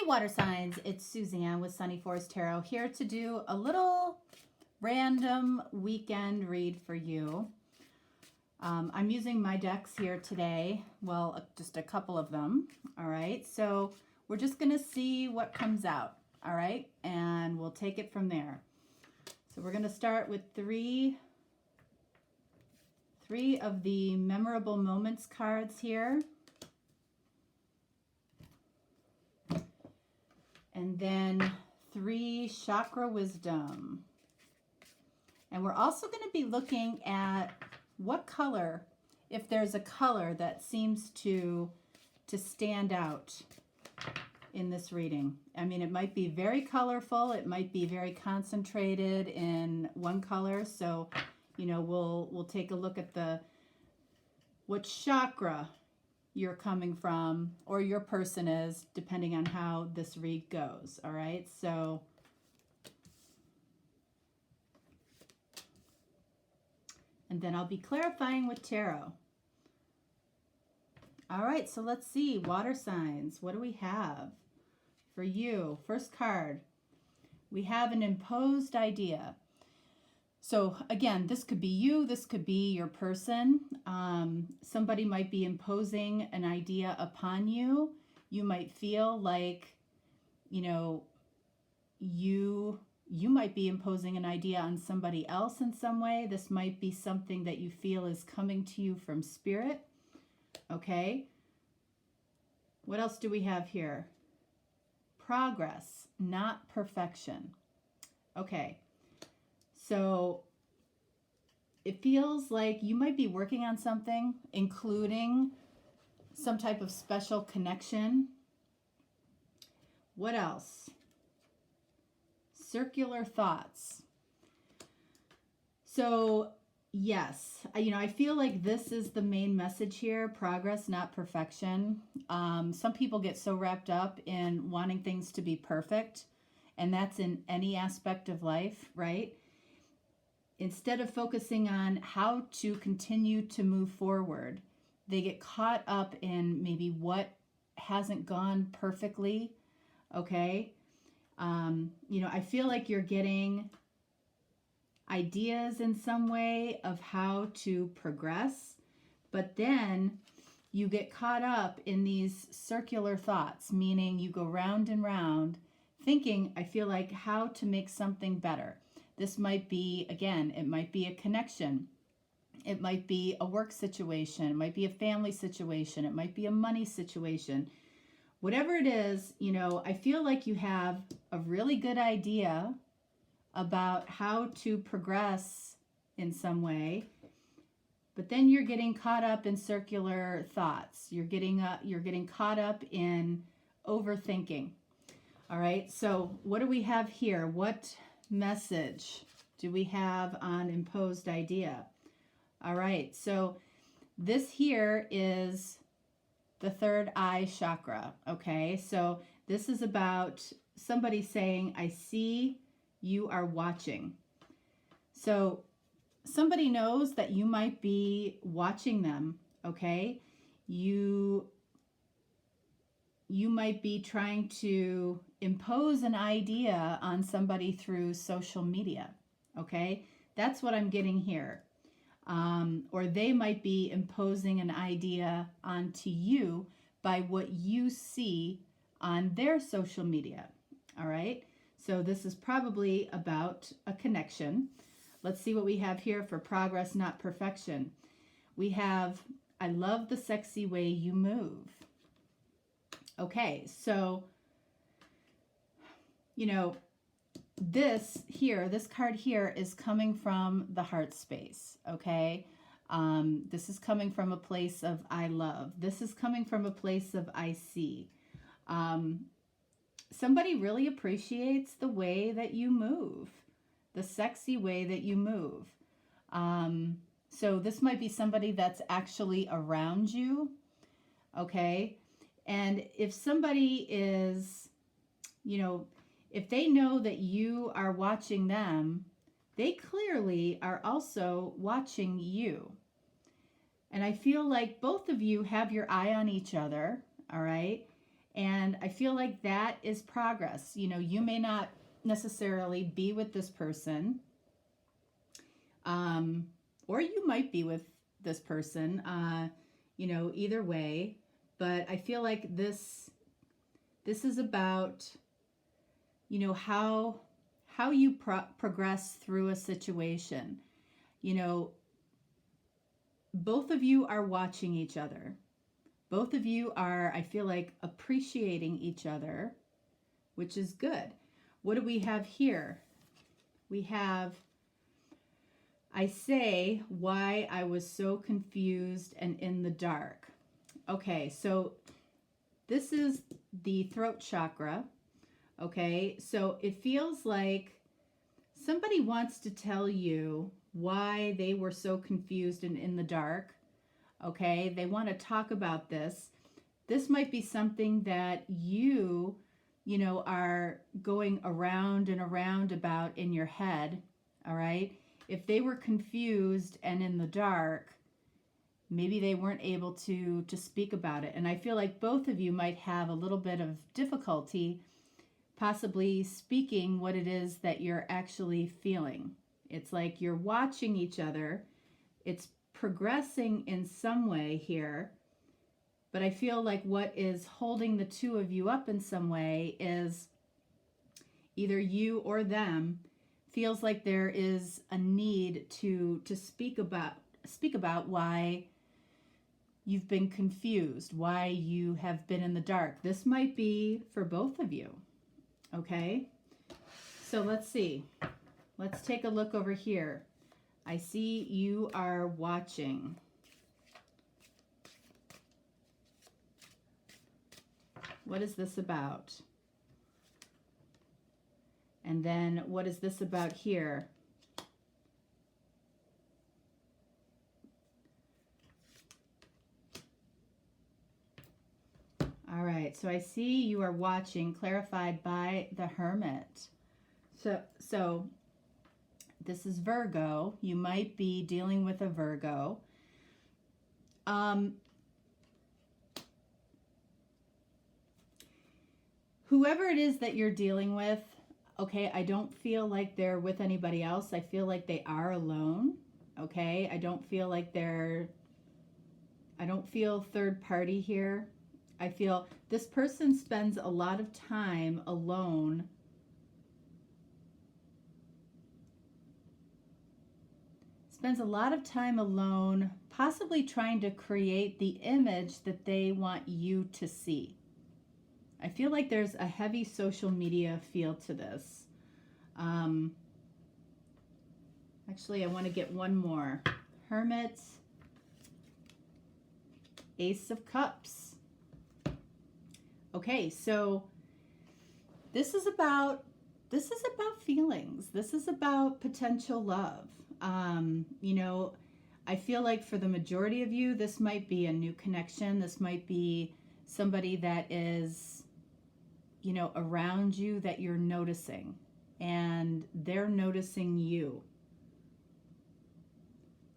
water signs, it's Suzanne with Sunny Forest Tarot here to do a little random weekend read for you. I'm using my decks here today, well, just a couple of them, all right? So we're just gonna see what comes out, all right? And we'll take it from there. So we're gonna start with three of the Memorable Moments cards here. And then 3 Chakra Wisdom. And we're also going to be looking at what color, if there's a color that seems to stand out in this reading. I mean, it might be very colorful. It might be very concentrated in one color. So, you know, we'll take a look at what chakra you're coming from, or your person is, depending on how this read goes. All right, so and then I'll be clarifying with tarot. All right, so let's see, water signs. What do we have for you? First card, we have an imposed idea. So again, this could be you, this could be your person. Somebody might be imposing an idea upon you. You might feel like, you know, you might be imposing an idea on somebody else in some way. This might be something that you feel is coming to you from spirit. Okay. What else do we have here? Progress, not perfection. Okay. So it feels like you might be working on something, including some type of special connection. What else? Circular thoughts. So yes, you know, I feel like this is the main message here, progress, not perfection. Some people get so wrapped up in wanting things to be perfect, and that's in any aspect of life, right? Instead of focusing on how to continue to move forward, they get caught up in maybe what hasn't gone perfectly, okay? You know, I feel like you're getting ideas in some way of how to progress, but then you get caught up in these circular thoughts, meaning you go round and round thinking, I feel like, how to make something better. This might be, again, it might be a connection. It might be a work situation. It might be a family situation. It might be a money situation. Whatever it is, you know, I feel like you have a really good idea about how to progress in some way, but then you're getting caught up in circular thoughts. You're getting caught up in overthinking. All right, so what do we have here? What message do we have on imposed idea? All right, so this here is the third eye chakra, okay? So this is about somebody saying, I see you are watching. So somebody knows that you might be watching them, okay? You might be trying to impose an idea on somebody through social media, okay? That's what I'm getting here. Or they might be imposing an idea onto you by what you see on their social media, all right? So this is probably about a connection. Let's see what we have here for progress, not perfection. We have, I love the sexy way you move. Okay, so, you know, this card here is coming from the heart space, okay? This is coming from a place of I love. This is coming from a place of I see. Somebody really appreciates the way that you move, the sexy way that you move. So this might be somebody that's actually around you, okay? And if somebody is, you know, if they know that you are watching them, they clearly are also watching you. And I feel like both of you have your eye on each other, all right? And I feel like that is progress. You know, you may not necessarily be with this person, or you might be with this person, you know, either way. But I feel like this is about, you know, how you progress through a situation. You know, both of you are watching each other. Both of you are, I feel like, appreciating each other, which is good. What do we have here? We have, I say, why I was so confused and in the dark. Okay, so this is the throat chakra. Okay, so it feels like somebody wants to tell you why they were so confused and in the dark. Okay, they want to talk about this. This might be something that you know, are going around and around about in your head. All right, if they were confused and in the dark, maybe they weren't able to speak about it. And I feel like both of you might have a little bit of difficulty possibly speaking what it is that you're actually feeling. It's like you're watching each other. It's progressing in some way here, but I feel like what is holding the two of you up in some way is either you or them feels like there is a need to speak about why you've been confused, why you have been in the dark. This might be for both of you. Okay, so let's see. Let's take a look over here. I see you are watching. What is this about? And then what is this about here? All right, so I see you are watching, clarified by the Hermit. So this is Virgo. You might be dealing with a Virgo. Whoever it is that you're dealing with, okay, I don't feel like they're with anybody else. I feel like they are alone, okay? I don't feel third party here. I feel this person spends a lot of time alone. Spends a lot of time alone, possibly trying to create the image that they want you to see. I feel like there's a heavy social media feel to this. Actually, I want to get one more. Hermit, Ace of Cups. Okay, so this is about feelings. This is about potential love. You know, I feel like for the majority of you, this might be a new connection. This might be somebody that is, you know, around you that you're noticing, and they're noticing you.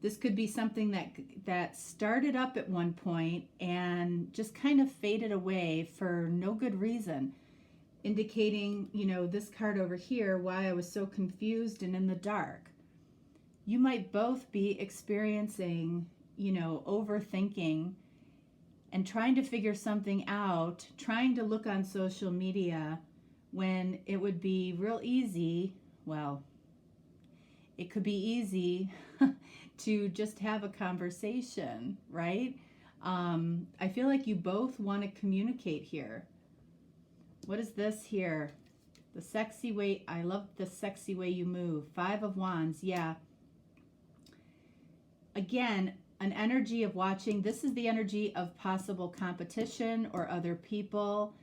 This could be something that started up at one point and just kind of faded away for no good reason, indicating, you know, this card over here, why I was so confused and in the dark. You might both be experiencing, you know, overthinking and trying to figure something out, trying to look on social media when it would be real easy. Well, it could be easy to just have a conversation, right? I feel like you both want to communicate here. What is this here? The sexy way, I love the sexy way you move. 5 of Wands, yeah. Again, an energy of watching. This is the energy of possible competition or other people,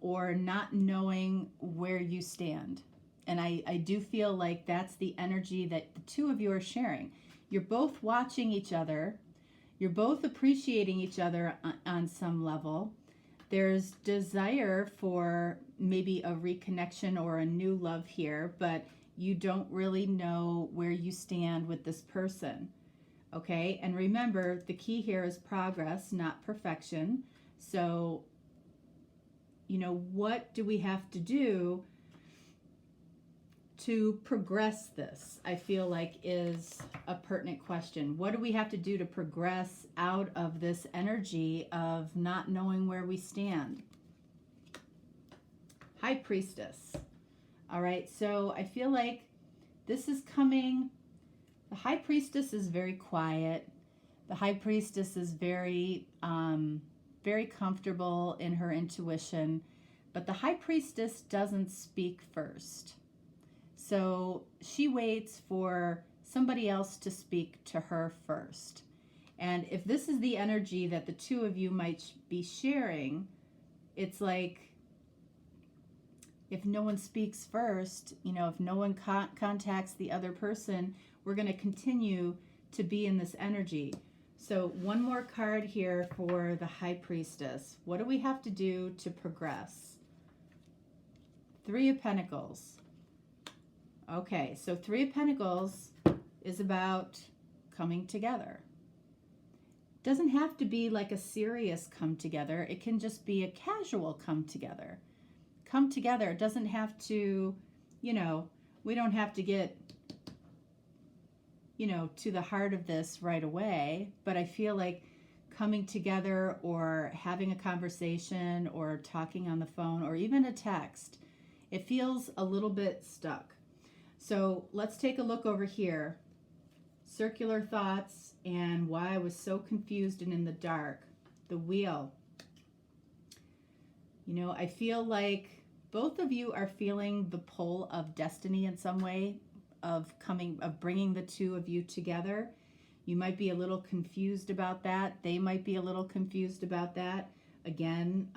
or not knowing where you stand. And I do feel like that's the energy that the two of you are sharing. You're both watching each other. You're both appreciating each other on some level. There's desire for maybe a reconnection or a new love here, but you don't really know where you stand with this person. Okay, and remember, the key here is progress, not perfection. So you know, what do we have to do to progress this? I feel like is a pertinent question. What do we have to do to progress out of this energy of not knowing where we stand? High Priestess. All right, so I feel like this is coming. The High Priestess is very quiet. The High Priestess is very, very comfortable in her intuition, but the High Priestess doesn't speak first. So she waits for somebody else to speak to her first. And if this is the energy that the two of you might be sharing, it's like, if no one speaks first, you know, if no one contacts the other person, we're going to continue to be in this energy. So one more card here for the High Priestess. What do we have to do to progress? Three of Pentacles. Okay, so Three of Pentacles is about coming together. Doesn't have to be like a serious come together. It can just be a casual come together. Come together. It doesn't have to, you know, we don't have to get, you know, to the heart of this right away. But I feel like coming together or having a conversation or talking on the phone or even a text, it feels a little bit stuck. So let's take a look over here. Circular thoughts and why I was so confused and in the dark. The Wheel. You know, I feel like both of you are feeling the pull of destiny in some way, of bringing the two of you together. You might be a little confused about that. They might be a little confused about that. Again,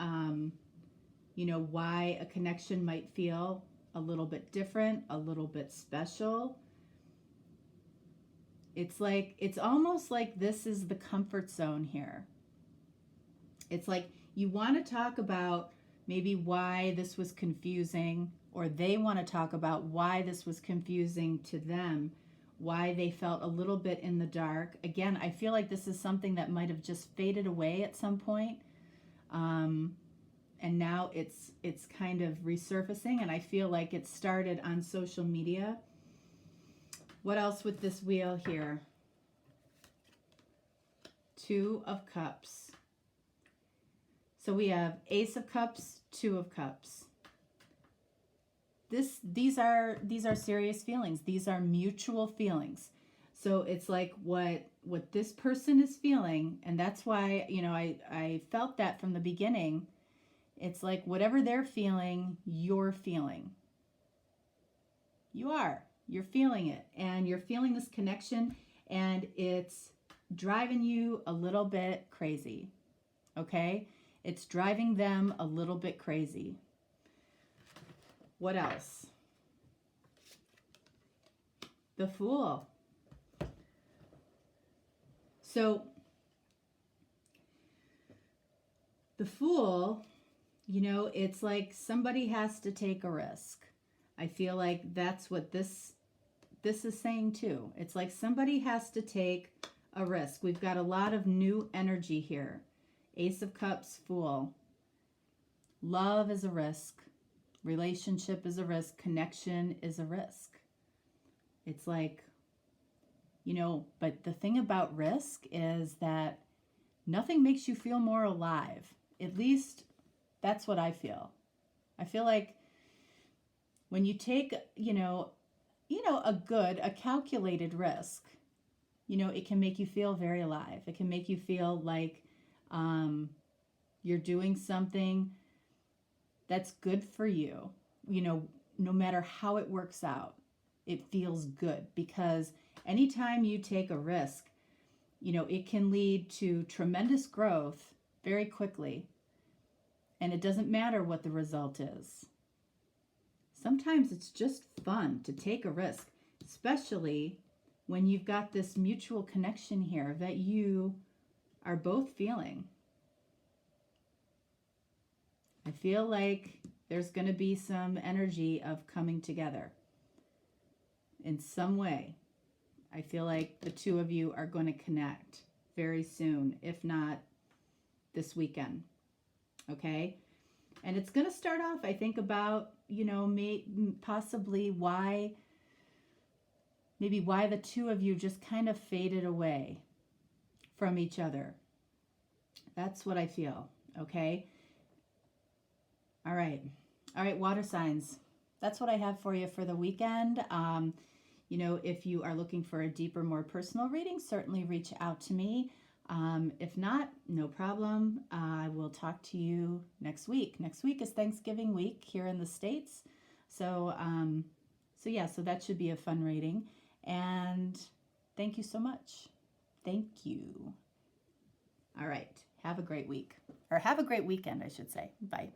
you know, why a connection might feel a little bit different, a little bit special. It's like, it's almost like this is the comfort zone here. It's like you want to talk about maybe why this was confusing, or they want to talk about why this was confusing to them, why they felt a little bit in the dark. Again, I feel like this is something that might have just faded away at some point. And now it's kind of resurfacing, and I feel like it started on social media. What else with this wheel here? Two of Cups. So we have Ace of Cups, Two of Cups. These are serious feelings. These are mutual feelings. So it's like what this person is feeling, and that's why, you know, I felt that from the beginning. It's like whatever they're feeling, you're feeling. You're feeling it, and you're feeling this connection, and it's driving you a little bit crazy. Okay? It's driving them a little bit crazy. What else? The Fool. So the Fool, you know, it's like somebody has to take a risk. I feel like that's what this is saying too. It's like somebody has to take a risk. We've got a lot of new energy here. Ace of Cups, Fool. Love is a risk. Relationship is a risk. Connection is a risk. It's like, you know, but the thing about risk is that nothing makes you feel more alive. At least that's what I feel. I feel like when you take, a calculated risk, you know, it can make you feel very alive. It can make you feel like you're doing something that's good for you. You know, no matter how it works out, it feels good, because anytime you take a risk, you know, it can lead to tremendous growth very quickly. And it doesn't matter what the result is. Sometimes it's just fun to take a risk, especially when you've got this mutual connection here that you are both feeling. I feel like there's going to be some energy of coming together in some way. I feel like the two of you are going to connect very soon, if not this weekend. Okay? And it's going to start off, I think, about, you know, possibly maybe why the two of you just kind of faded away from each other. That's what I feel, okay? All right. All right, water signs. That's what I have for you for the weekend. You know, if you are looking for a deeper, more personal reading, certainly reach out to me. If not, no problem. I will talk to you next week. Next week is Thanksgiving week here in the States. So, so that should be a fun reading. And thank you so much. Thank you. All right. Have a great week. Or have a great weekend, I should say. Bye.